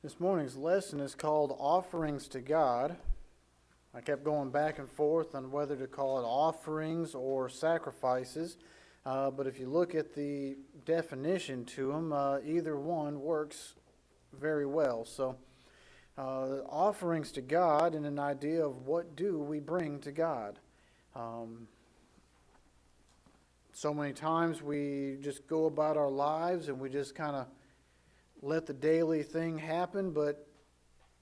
This morning's lesson is called Offerings to God. I kept going back and forth on whether to call it offerings or sacrifices, but if you look at the definition to them, either one works very well. So, offerings to God and an idea of what do we bring to God. So many times we just go about our lives and we just kind of let the daily thing happen, but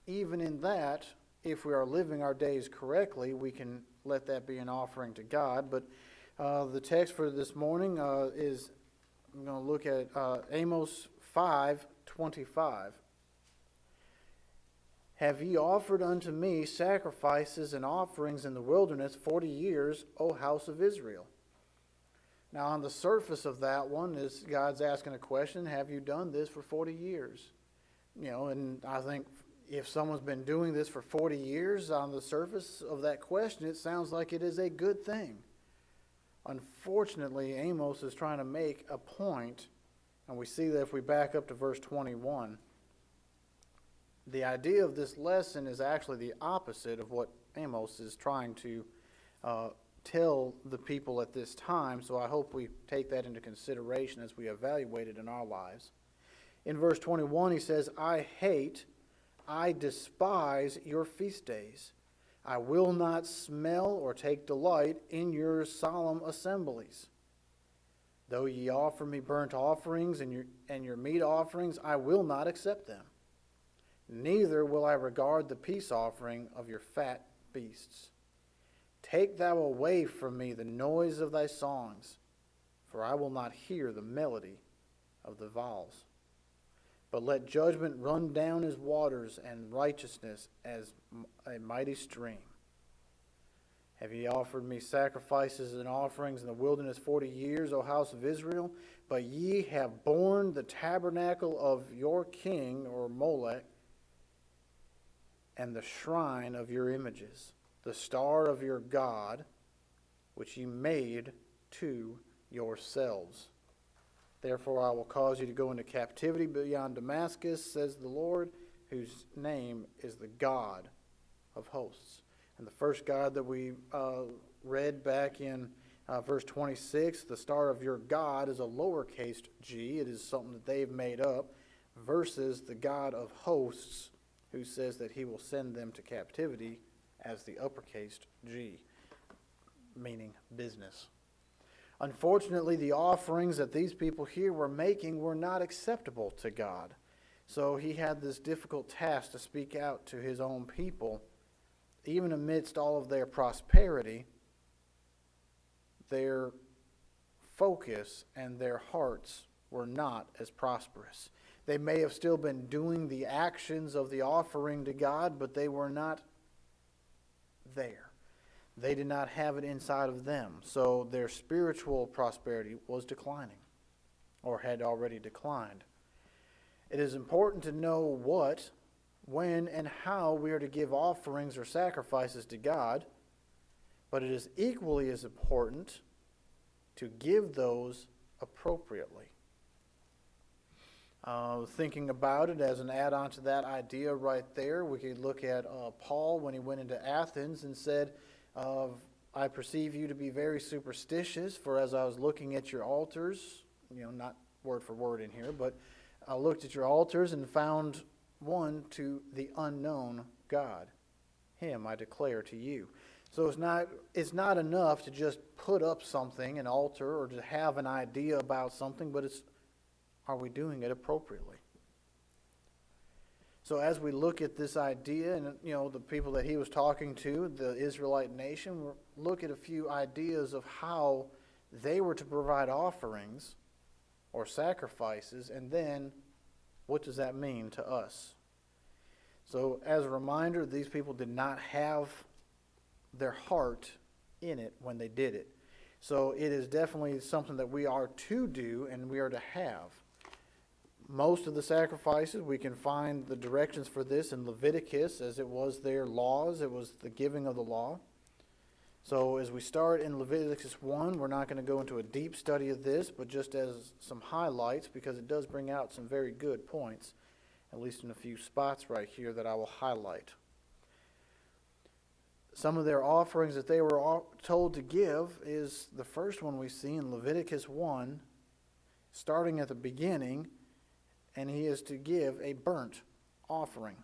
even in that, if we are living our days correctly, we can let that be an offering to God. But the text for this morning is, I'm going to look at Amos 5:25. Have ye offered unto me sacrifices and offerings in the wilderness 40 years, O house of Israel? Now, on the surface of that one is God's asking a question, have you done this for 40 years? And I think if someone's been doing this for 40 years, on the surface of that question, it sounds like it is a good thing. Unfortunately, Amos is trying to make a point, and we see that if we back up to verse 21. The idea of this lesson is actually the opposite of what Amos is trying to tell the people at this time, so I hope we take that into consideration as we evaluate it in our lives. In verse 21, he says, I despise your feast days. I will not smell or take delight in your solemn assemblies. Though ye offer me burnt offerings and your meat offerings, I will not accept them. Neither will I regard the peace offering of your fat beasts. Take thou away from me the noise of thy songs, for I will not hear the melody of the viols. But let judgment run down as waters, and righteousness as a mighty stream. Have ye offered me sacrifices and offerings in the wilderness 40 years, O house of Israel? But ye have borne the tabernacle of your king, or Molech, and the shrine of your images, the star of your God, which ye made to yourselves. Therefore I will cause you to go into captivity beyond Damascus, says the Lord, whose name is the God of hosts. And the first God that we read back in verse 26, the star of your God, is a lowercase g. It is something that they've made up, versus the God of hosts, who says that he will send them to captivity as the uppercase G, meaning business. Unfortunately, the offerings that these people here were making were not acceptable to God. So he had this difficult task to speak out to his own people. Even amidst all of their prosperity, their focus and their hearts were not as prosperous. They may have still been doing the actions of the offering to God, but they were not there. They did not have it inside of them. So their spiritual prosperity was declining, or had already declined. It is important to know what, when, and how we are to give offerings or sacrifices to God, but it is equally as important to give those appropriately. Thinking about it as an add-on to that idea right there, we could look at Paul when he went into Athens and said, I perceive you to be very superstitious, for as I was looking at your altars, not word for word in here, but I looked at your altars and found one to the unknown God. Him I declare to you. So it's not enough to just put up something, an altar, or to have an idea about something, but are we doing it appropriately? So as we look at this idea, and the people that he was talking to, the Israelite nation, we'll look at a few ideas of how they were to provide offerings or sacrifices, and then what does that mean to us? So as a reminder, these people did not have their heart in it when they did it. So it is definitely something that we are to do and we are to have. Most of the sacrifices, we can find the directions for this in Leviticus, as it was their laws. It was the giving of the law. So as we start in Leviticus 1, we're not going to go into a deep study of this, but just as some highlights, because it does bring out some very good points. at least in a few spots right here that I will highlight. Some of their offerings that they were told to give is the first one we see in Leviticus 1, starting at the beginning, and he is to give a burnt offering.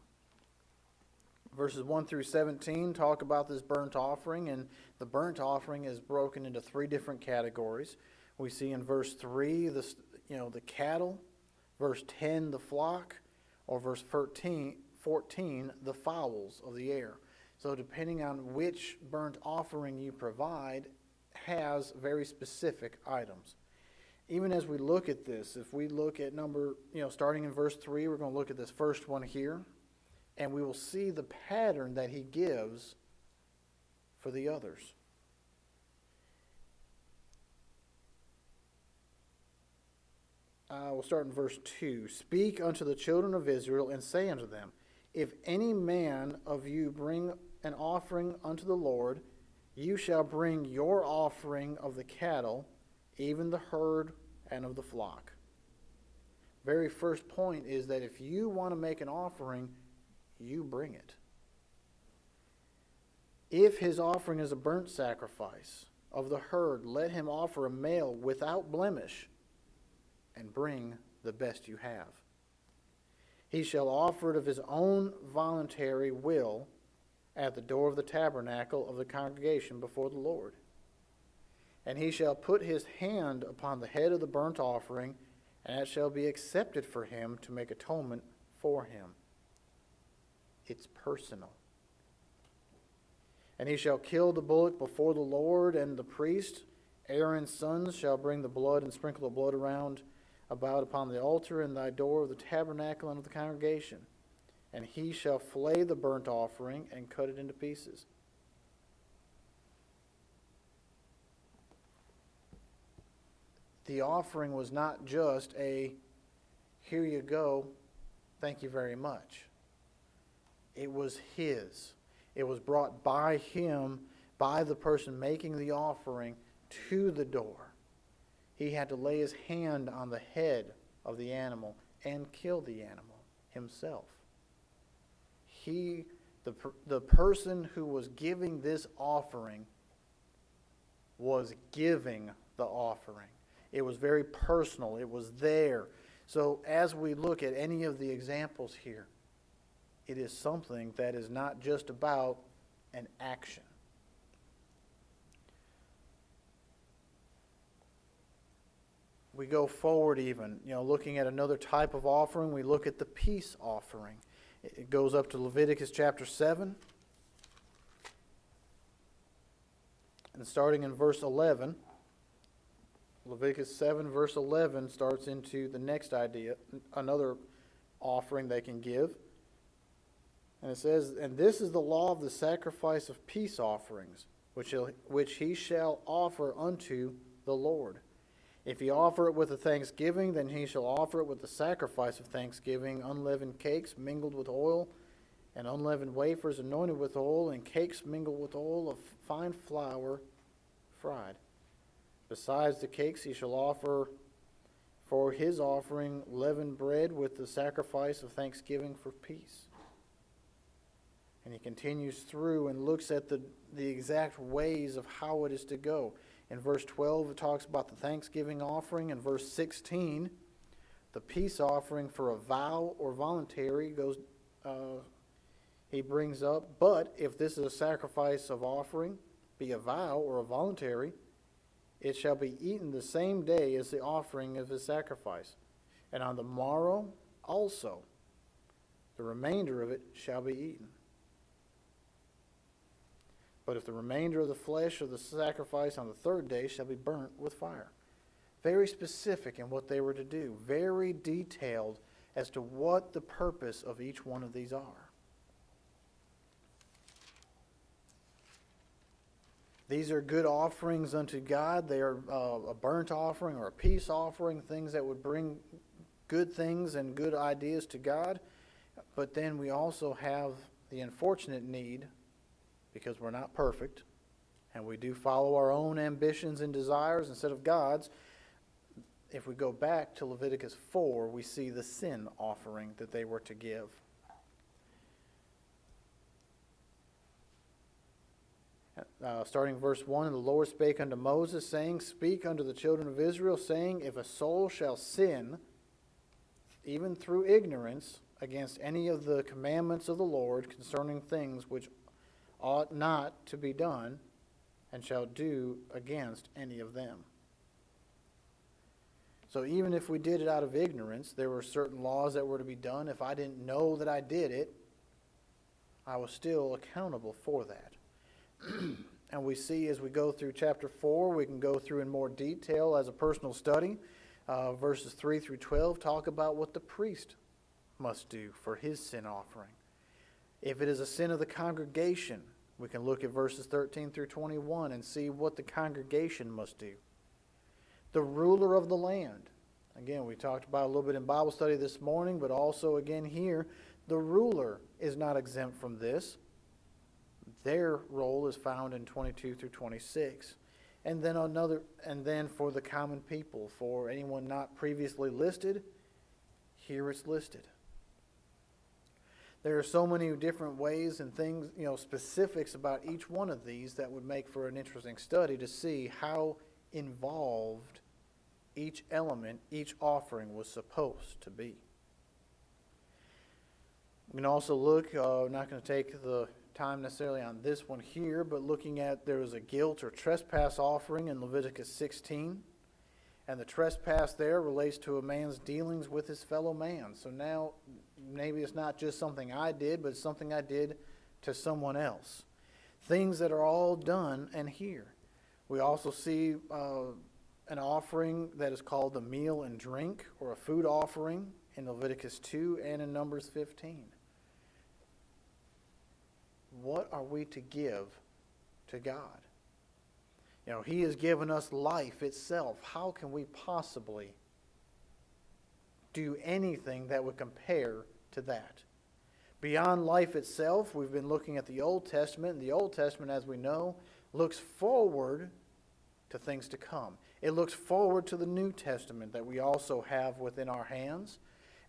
Verses 1 through 17 talk about this burnt offering, and the burnt offering is broken into three different categories. We see in verse 3 the cattle, verse 10 the flock, or verse 14 the fowls of the air. So depending on which burnt offering you provide has very specific items. Even as we look at this, if we look at starting in verse 3, we're going to look at this first one here, and we will see the pattern that he gives for the others. We'll start in verse 2. Speak unto the children of Israel, and say unto them, if any man of you bring an offering unto the Lord, you shall bring your offering of the cattle, even the herd and of the flock. Very first point is that if you want to make an offering, you bring it. If his offering is a burnt sacrifice of the herd, let him offer a male without blemish, and bring the best you have. He shall offer it of his own voluntary will at the door of the tabernacle of the congregation before the Lord. And he shall put his hand upon the head of the burnt offering, and it shall be accepted for him to make atonement for him. It's personal. And he shall kill the bullock before the Lord, and the priest, Aaron's sons, shall bring the blood and sprinkle the blood about upon the altar in thy door of the tabernacle and of the congregation. And he shall flay the burnt offering and cut it into pieces. The offering was not just a, here you go, thank you very much. It was his. It was brought by him, by the person making the offering, to the door. He had to lay his hand on the head of the animal and kill the animal himself. The person who was giving this offering was giving the offering. It was very personal. It was there. So as we look at any of the examples here, it is something that is not just about an action. We go forward even, looking at another type of offering, we look at the peace offering. It goes up to Leviticus chapter 7. And starting in verse 11, Leviticus 7 verse 11 starts into the next idea, another offering they can give. And it says, and this is the law of the sacrifice of peace offerings, which he shall offer unto the Lord. If he offer it with a thanksgiving, then he shall offer it with the sacrifice of thanksgiving, unleavened cakes mingled with oil, and unleavened wafers anointed with oil, and cakes mingled with oil of fine flour fried. Besides the cakes, he shall offer for his offering leavened bread with the sacrifice of thanksgiving for peace. And he continues through and looks at the exact ways of how it is to go. In verse 12, it talks about the thanksgiving offering. In verse 16, the peace offering for a vow or voluntary he brings up. But if this is a sacrifice of offering, be a vow or a voluntary, it shall be eaten the same day as the offering of his sacrifice. And on the morrow also, the remainder of it shall be eaten. But if the remainder of the flesh of the sacrifice on the third day shall be burnt with fire. Very specific in what they were to do. Very detailed as to what the purpose of each one of these are. These are good offerings unto God. They are a burnt offering or a peace offering, things that would bring good things and good ideas to God. But then we also have the unfortunate need, because we're not perfect, and we do follow our own ambitions and desires instead of God's, if we go back to Leviticus 4, we see the sin offering that they were to give. Starting verse 1, the Lord spake unto Moses, saying, Speak unto the children of Israel, saying, If a soul shall sin, even through ignorance, against any of the commandments of the Lord concerning things which ought not to be done, and shall do against any of them. So even if we did it out of ignorance, there were certain laws that were to be done. If I didn't know that I did it, I was still accountable for that. And we see as we go through chapter 4, we can go through in more detail as a personal study. Verses 3 through 12 talk about what the priest must do for his sin offering. If it is a sin of the congregation, we can look at verses 13 through 21 and see what the congregation must do. The ruler of the land. Again, we talked about a little bit in Bible study this morning, but also again here, the ruler is not exempt from this. Their role is found in 22 through 26. And then for the common people, for anyone not previously listed, here it's listed. There are so many different ways and things, specifics about each one of these that would make for an interesting study to see how involved each element, each offering was supposed to be. We can also look, I'm not going to take the time necessarily on this one here, but looking at there was a guilt or trespass offering in Leviticus 16. And the trespass there relates to a man's dealings with his fellow man. So now maybe it's not just something I did, but it's something I did to someone else. Things that are all done and here. We also see an offering that is called the meal and drink, or a food offering in Leviticus 2 and in Numbers 15. What are we to give to God? He has given us life itself. How can we possibly do anything that would compare to that? Beyond life itself, we've been looking at the Old Testament, and the Old Testament, as we know, looks forward to things to come. It looks forward to the New Testament that we also have within our hands,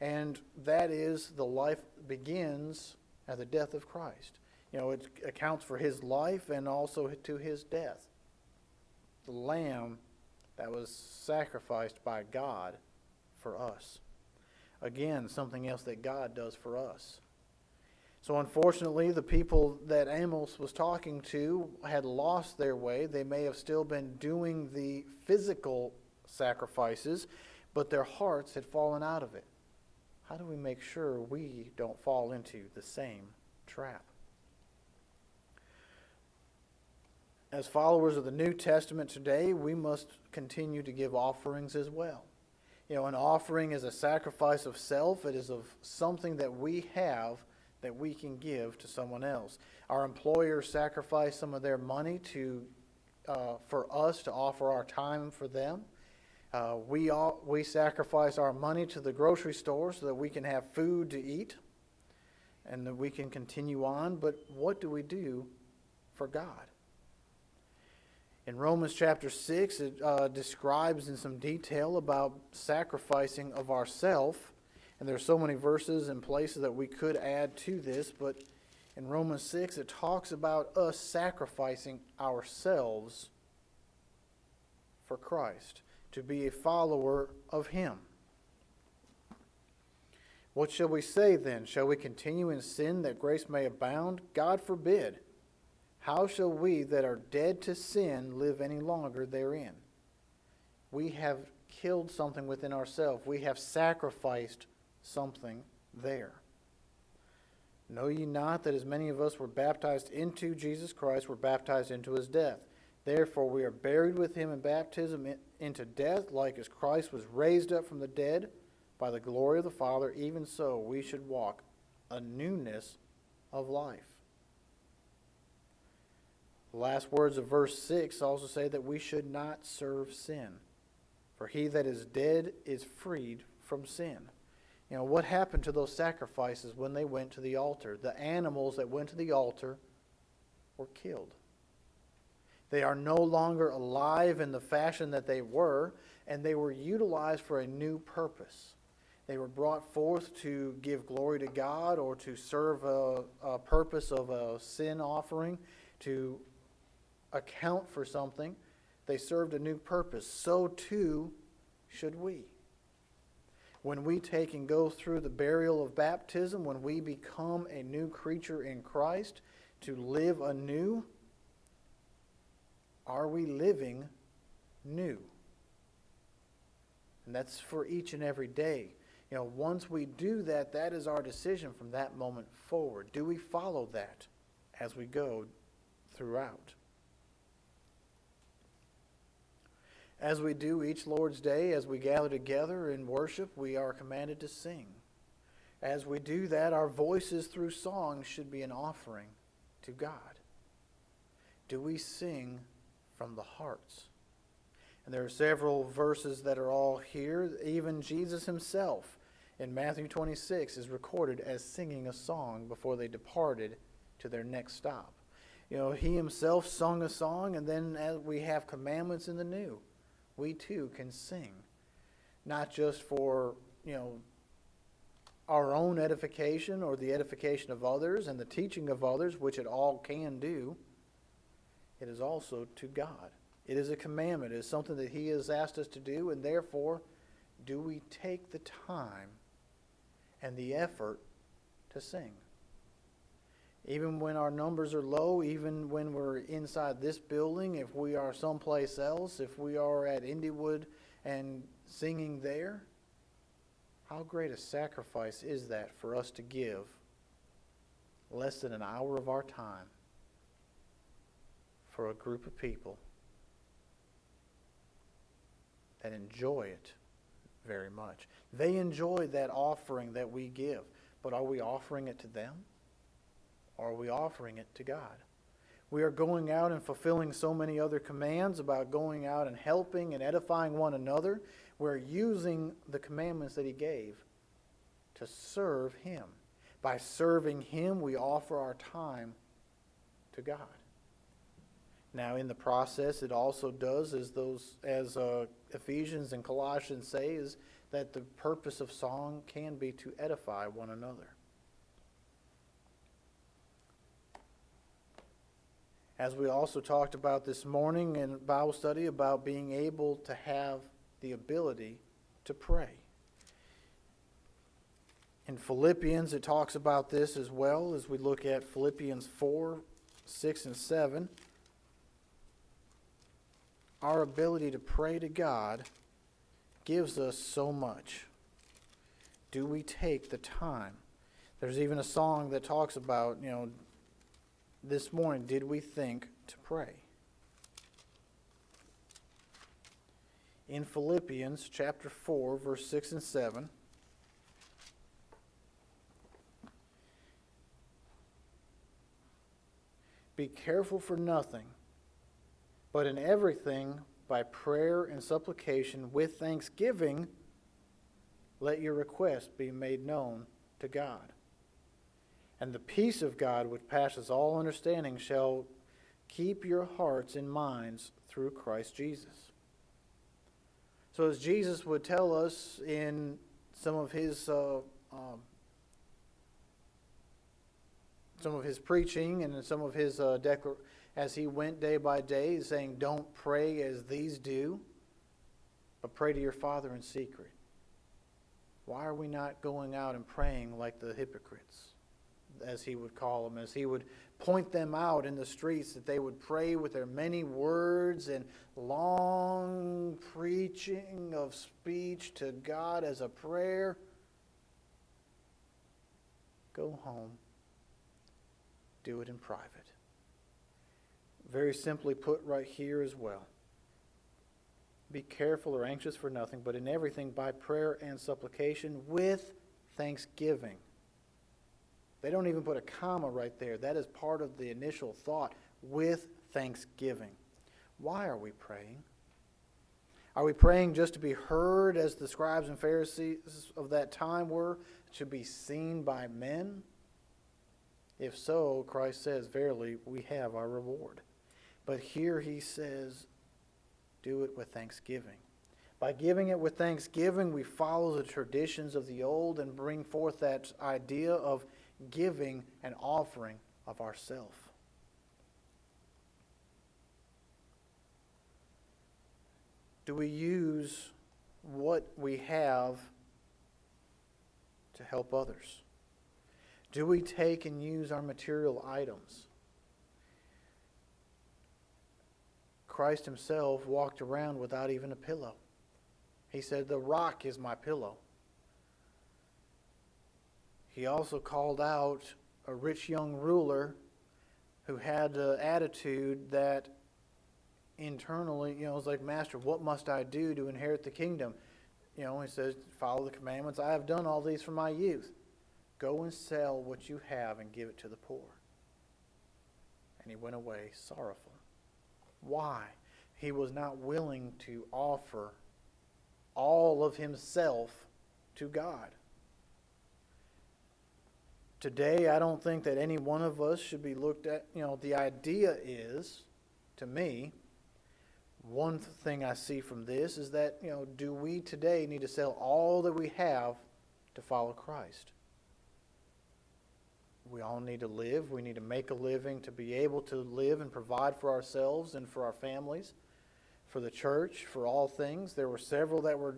and that is the life begins at the death of Christ. It accounts for his life and also to his death. The lamb that was sacrificed by God for us. Again, something else that God does for us. So unfortunately, the people that Amos was talking to had lost their way. They may have still been doing the physical sacrifices, but their hearts had fallen out of it. How do we make sure we don't fall into the same trap? As followers of the New Testament today, we must continue to give offerings as well. An offering is a sacrifice of self. It is of something that we have that we can give to someone else. Our employers sacrifice some of their money for us to offer our time for them. We sacrifice our money to the grocery store so that we can have food to eat and that we can continue on. But what do we do for God? In Romans chapter 6, it describes in some detail about sacrificing of ourself. And there are so many verses and places that we could add to this, but in Romans 6, it talks about us sacrificing ourselves for Christ, to be a follower of him. What shall we say then? Shall we continue in sin that grace may abound? God forbid. How shall we that are dead to sin live any longer therein? We have killed something within ourselves. We have sacrificed something there. Know ye not that as many of us were baptized into Jesus Christ, were baptized into his death? Therefore we are buried with him in baptism into death, like as Christ was raised up from the dead by the glory of the Father, even so we should walk a newness of life. The last words of verse 6 also say that we should not serve sin. For he that is dead is freed from sin. What happened to those sacrifices when they went to the altar? The animals that went to the altar were killed. They are no longer alive in the fashion that they were. and they were utilized for a new purpose. They were brought forth to give glory to God or to serve a purpose of a sin offering, to account for something. They served a new purpose. So too should we. When we take and go through the burial of baptism, when we become a new creature in Christ, to live anew, are we living new? And that's for each and every day. Once we do that, that is our decision from that moment forward. Do we follow that as we go throughout? As we do each Lord's Day, as we gather together in worship, we are commanded to sing. As we do that, our voices through song should be an offering to God. Do we sing from the hearts? And there are several verses that are all here. Even Jesus himself in Matthew 26 is recorded as singing a song before they departed to their next stop. He himself sung a song, and then as we have commandments in the new, we too can sing. Not just for, our own edification or the edification of others and the teaching of others, which it all can do. It is also to God. It is a commandment. It is something that he has asked us to do, and therefore, do we take the time and the effort to sing? Even when our numbers are low, even when we're inside this building, if we are someplace else, if we are at Indywood and singing there, how great a sacrifice is that for us to give less than an hour of our time for a group of people that enjoy it very much. They enjoy that offering that we give, but are we offering it to them? Or are we offering it to God? We are going out and fulfilling so many other commands about going out and helping and edifying one another. We're using the commandments that he gave to serve him. By serving him, we offer our time to God. Now, in the process, it also does, as Ephesians and Colossians say, is that the purpose of song can be to edify one another. As we also talked about this morning in Bible study, about being able to have the ability to pray. In Philippians, it talks about this as well, as we look at Philippians 4, 6, and 7. Our ability to pray to God gives us so much. Do we take the time? There's even a song that talks about, this morning, did we think to pray? In Philippians chapter 4, verse 6 and 7, be careful for nothing, but in everything, by prayer and supplication, with thanksgiving, let your requests be made known to God. And the peace of God, which passes all understanding, shall keep your hearts and minds through Christ Jesus. So as Jesus would tell us in some of his preaching and in some of his as he went day by day, saying, don't pray as these do, but pray to your Father in secret. Why are we not going out and praying like the hypocrites, as he would call them, as he would point them out in the streets, that they would pray with their many words and long preaching of speech to God as a prayer? Go home. Do it in private. Very simply put right here as well. Be careful or anxious for nothing, but in everything by prayer and supplication with thanksgiving. They don't even put a comma right there. That is part of the initial thought, with thanksgiving. Why are we praying? Are we praying just to be heard, as the scribes and Pharisees of that time were, to be seen by men? If so, Christ says, verily, we have our reward. But here he says, do it with thanksgiving. By giving it with thanksgiving, we follow the traditions of the old and bring forth that idea of giving an offering of ourself. Do we use what we have to help others? Do we take and use our material items? Christ himself walked around without even a pillow. He said, "The rock is my pillow." He also called out a rich young ruler who had the attitude that internally, was like, "Master, what must I do to inherit the kingdom?" He says, "Follow the commandments. I have done all these from my youth. Go and sell what you have and give it to the poor." And he went away sorrowful. Why? He was not willing to offer all of himself to God. Today, I don't think that any one of us should be looked at. The idea is, to me, one thing I see from this is that, do we today need to sell all that we have to follow Christ? We all need to live. We need to make a living to be able to live and provide for ourselves and for our families, for the church, for all things. There were several that were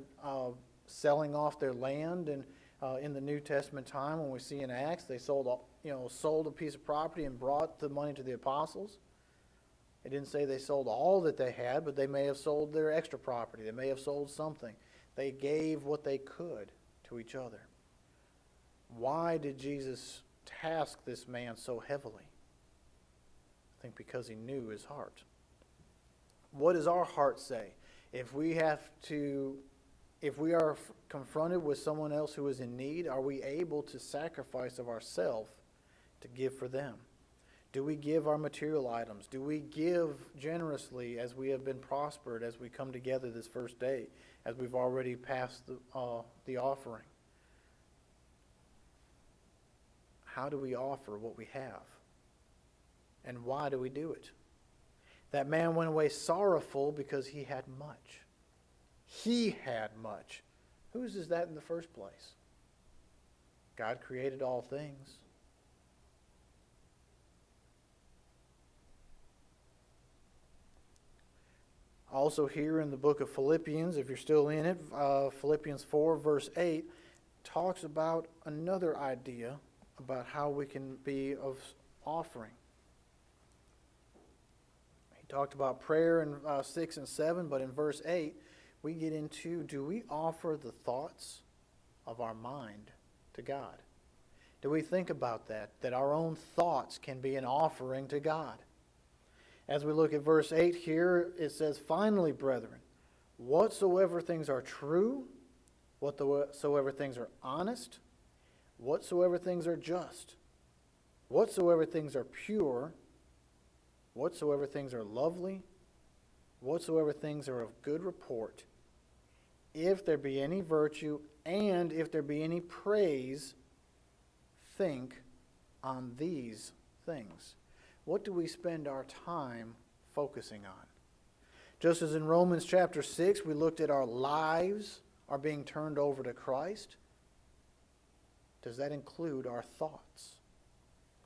selling off their land, and in the New Testament time, when we see in Acts, they sold a piece of property and brought the money to the apostles. It didn't say they sold all that they had, but they may have sold their extra property. They may have sold something. They gave what they could to each other. Why did Jesus task this man so heavily? I think because he knew his heart. What does our heart say? If we are confronted with someone else who is in need, are we able to sacrifice of ourselves to give for them? Do we give our material items? Do we give generously as we have been prospered as we come together this first day, as we've already passed the offering? How do we offer what we have? And why do we do it? That man went away sorrowful because he had much. He had much. Whose is that in the first place? God created all things. Also here in the book of Philippians, if you're still in it, Philippians 4 verse 8 talks about another idea about how we can be of offering. He talked about prayer in 6 and 7, but in verse 8 we get into, do we offer the thoughts of our mind to God? Do we think about that our own thoughts can be an offering to God? As we look at verse 8 here, it says, "Finally, brethren, whatsoever things are true, whatsoever things are honest, whatsoever things are just, whatsoever things are pure, whatsoever things are lovely, whatsoever things are of good report, if there be any virtue and if there be any praise, think on these things." What do we spend our time focusing on? Just as in Romans chapter 6, we looked at our lives are being turned over to Christ, does that include our thoughts?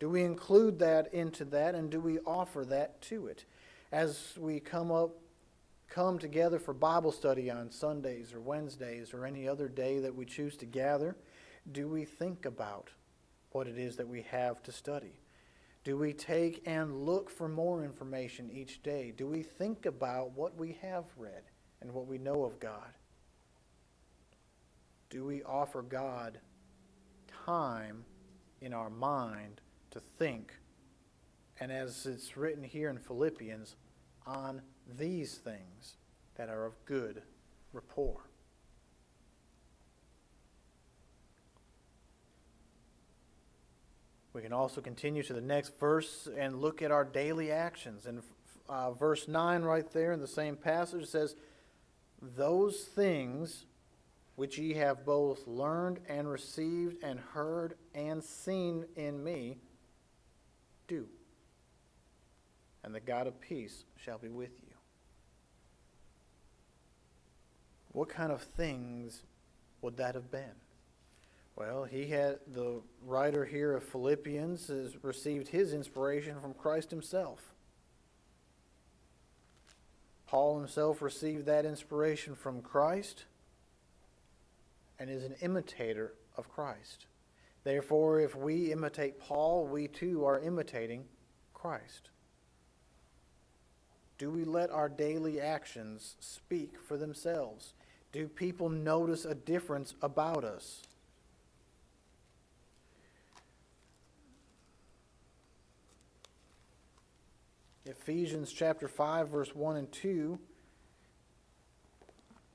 Do we include that into that, and do we offer that to it? As we come together for Bible study on Sundays or Wednesdays or any other day that we choose to gather, do we think about what it is that we have to study? Do we take and look for more information each day? Do we think about what we have read and what we know of God? Do we offer God time in our mind to think, and as it's written here in Philippians, on these things that are of good rapport? We can also continue to the next verse and look at our daily actions. In verse 9 right there in the same passage, it says, "Those things which ye have both learned and received and heard and seen in me, do, and the God of peace shall be with you." What kind of things would that have been? Well, the writer here of Philippians has received his inspiration from Christ himself. Paul himself received that inspiration from Christ and is an imitator of Christ. Therefore, if we imitate Paul, we too are imitating Christ. Do we let our daily actions speak for themselves? Do people notice a difference about us? Ephesians chapter 5, verse 1 and 2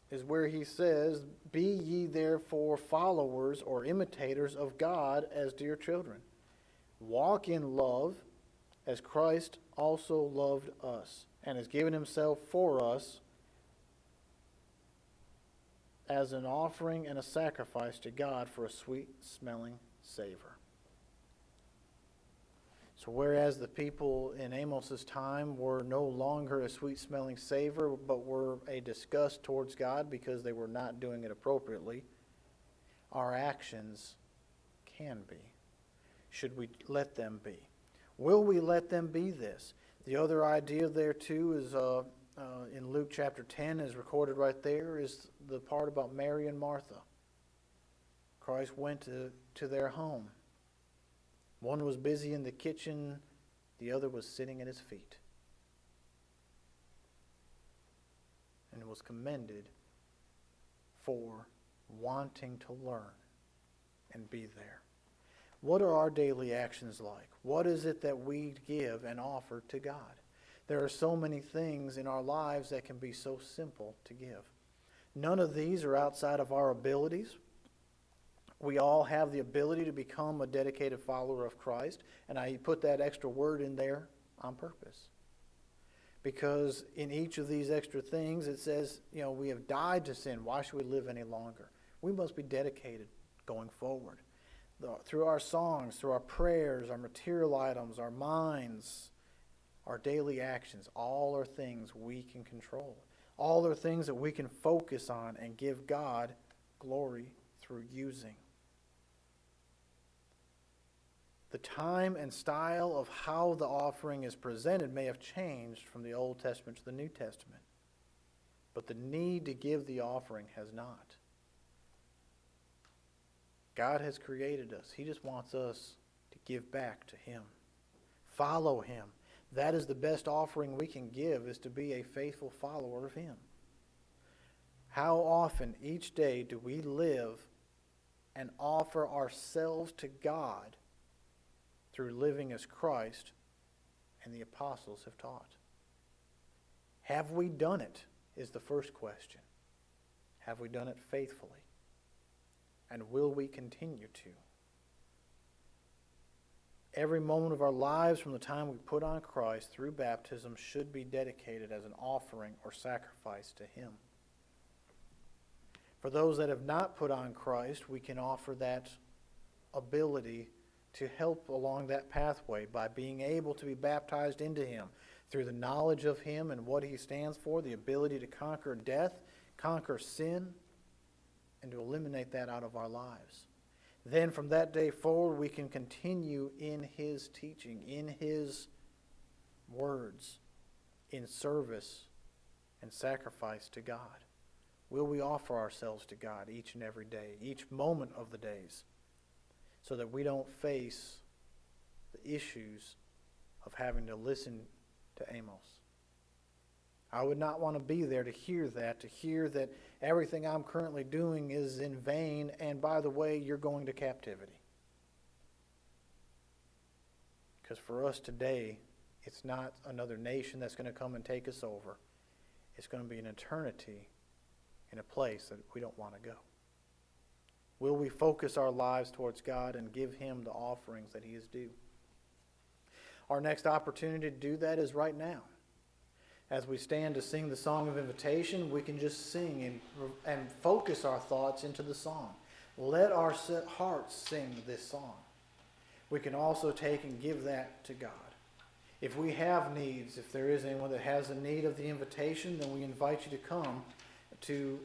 is where he says, "Be ye therefore followers or imitators of God as dear children. Walk in love as Christ also loved us and has given himself for us as an offering and a sacrifice to God for a sweet-smelling savor." So whereas the people in Amos's time were no longer a sweet-smelling savor, but were a disgust towards God because they were not doing it appropriately, our actions can be. Should we let them be? Will we let them be this? The other idea there too is in Luke chapter 10, is recorded right there, is the part about Mary and Martha. Christ went to their home. One was busy in the kitchen, the other was sitting at his feet, and was commended for wanting to learn and be there. What are our daily actions like? What is it that we give and offer to God? There are so many things in our lives that can be so simple to give. None of these are outside of our abilities. We all have the ability to become a dedicated follower of Christ, and I put that extra word in there on purpose. Because in each of these extra things it says, we have died to sin. Why should we live any longer? We must be dedicated going forward. Through our songs, through our prayers, our material items, our minds, our daily actions, all are things we can control. All are things that we can focus on and give God glory through using. The time and style of how the offering is presented may have changed from the Old Testament to the New Testament, but the need to give the offering has not. God has created us. He just wants us to give back to Him. Follow Him. That is the best offering we can give, is to be a faithful follower of Him. How often each day do we live and offer ourselves to God through living as Christ and the apostles have taught? Have we done it, is the first question. Have we done it faithfully? And will we continue to? Every moment of our lives from the time we put on Christ through baptism should be dedicated as an offering or sacrifice to Him. For those that have not put on Christ, we can offer that ability to help along that pathway by being able to be baptized into Him through the knowledge of Him and what He stands for, the ability to conquer death, conquer sin, and to eliminate that out of our lives. Then from that day forward, we can continue in His teaching, in His words, in service and sacrifice to God. Will we offer ourselves to God each and every day, each moment of the days, so that we don't face the issues of having to listen to Amos? I would not want to be there to hear that everything I'm currently doing is in vain, and by the way, you're going to captivity. Because for us today, it's not another nation that's going to come and take us over. It's going to be an eternity in a place that we don't want to go. Will we focus our lives towards God and give Him the offerings that He is due? Our next opportunity to do that is right now. As we stand to sing the song of invitation, we can just sing and focus our thoughts into the song. Let our hearts sing this song. We can also take and give that to God. If we have needs, if there is anyone that has a need of the invitation, then we invite you to come to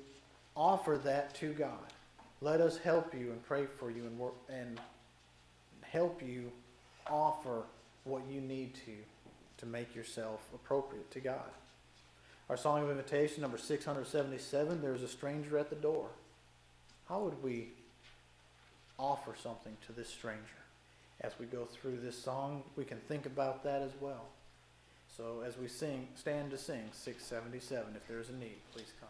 offer that to God. Let us help you and pray for you and work and help you offer what you need to make yourself appropriate to God. Our song of invitation, number 677, there's a stranger at the door. How would we offer something to this stranger? As we go through this song, we can think about that as well. So as we stand to sing 677, if there's a need, please come.